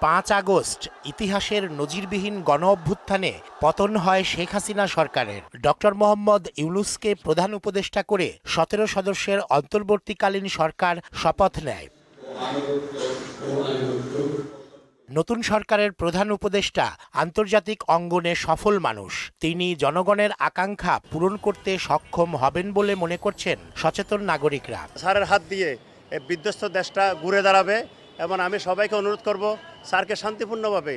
5 August ইতিহাসের নজিরবিহীন গণঅভ্যুত্থানে পতন হয় শেখ হাসিনা সরকারের। ডক্টর মোহাম্মদ ইউনূসকে প্রধান উপদেষ্টা করে 17 সদস্যের অন্তর্বর্তীকালীন সরকার শপথ নেয়। নতুন সরকারের প্রধান উপদেষ্টা আন্তর্জাতিক অঙ্গনে সফল মানুষ। তিনি জনগণের আকাঙ্ক্ষা পূরণ করতে সক্ষম হবেন বলে মনে করছেন সচেতন নাগরিকরা। স্যারের হাত দিয়ে বিধ্বস্ত দেশটা ঘুরে দাঁড়াবে এবং আমি সবাইকে অনুরোধ করব স্যারকে শান্তিপূর্ণভাবে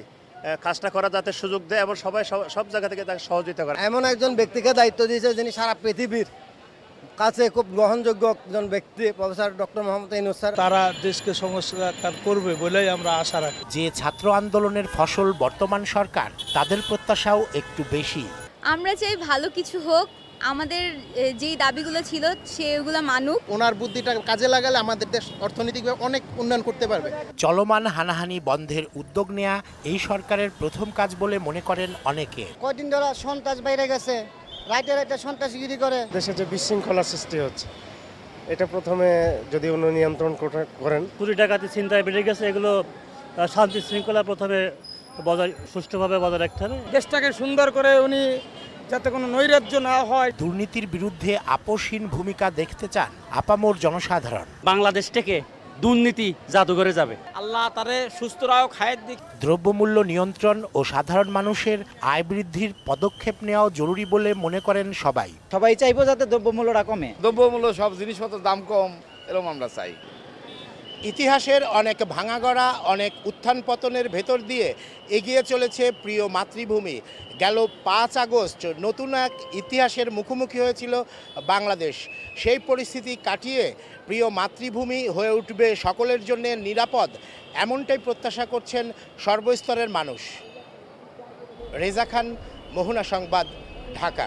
কাজটা করা যাতে সুযোগ দেয় এবং সবাই সব জায়গা থেকে তাকে সহযোগিতা করে। এমন একজন ব্যক্তিকে দায়িত্ব দিয়েছে যিনি সারা পৃথিবীর কাছে খুব গ্রহণযোগ্য একজন ব্যক্তি, professor doctor Mohammad Yunus sir. তারা দেশকে সংস্কার করবে বলেই আমরা আশা রাখি। যে ছাত্র আন্দোলনের ফসল বর্তমান সরকার, তাদের প্রত্যাশাও একটু বেশি। আমরা চাই ভালো কিছু হোক, আমাদের যেই দাবিগুলো ছিল সেগুলো মানুক। ওনার বুদ্ধিটা কাজে লাগালে আমাদের দেশ অর্থনৈতিকভাবে অনেক উন্নয়ন করতে পারবে। চলমান হানাহানি বন্ধের উদ্যোগ নেয়া এই সরকারের প্রথম কাজ বলে মনে করেন অনেকে। কয়দিন ধরে সন্ত্রাস বাইরে গেছে, রাইটে রাইটে সন্ত্রাসগিরি করে। দেশে যে বিশৃঙ্খলা সৃষ্টি হচ্ছে, এটা প্রথমে যদি উনি নিয়ন্ত্রণ করেন। চুরি ডাকাতি ছিনতাই বেড়ে গেছে, এগুলো শান্তি শৃঙ্খলা প্রথমে সুষ্ঠুভাবে বজায় রাখতে হবে। দেশটাকে সুন্দর করে উনি যাতে কোনো নৈরাজ্য না হয়। দুর্নীতির বিরুদ্ধে আপোষহীন ভূমিকা দেখতে চান আপামর জনসাধারণ। বাংলাদেশ থেকে দুর্নীতি জাদুঘরে যাবে। আল্লাহ তারে সুস্থ রাখুক, খায়ের দিক। দ্রব্যমূল্য নিয়ন্ত্রণ ও সাধারণ মানুষের আয় বৃদ্ধির পদক্ষেপ নেওয়া জরুরি বলে মনে করেন সবাই। সবাই চাইবো যাতে দ্রব্যমূল্যটা কমে। দ্রব্যমূল্য সব জিনিসপত্রের দাম কম, এরকম আমরা চাই। ইতিহাসের অনেক ভাঙাগড়া, অনেক উত্থান পতনের ভেতর দিয়ে এগিয়ে চলেছে প্রিয় মাতৃভূমি। গেল 5 আগস্ট নতুন এক ইতিহাসের মুখোমুখি হয়েছিল বাংলাদেশ। সেই পরিস্থিতি কাটিয়ে প্রিয় মাতৃভূমি হয়ে উঠবে সকলের জন্য নিরাপদ, এমনটাই প্রত্যাশা করছেন সর্বস্তরের মানুষ। রেজা খান, মোহনা সংবাদ, ঢাকা।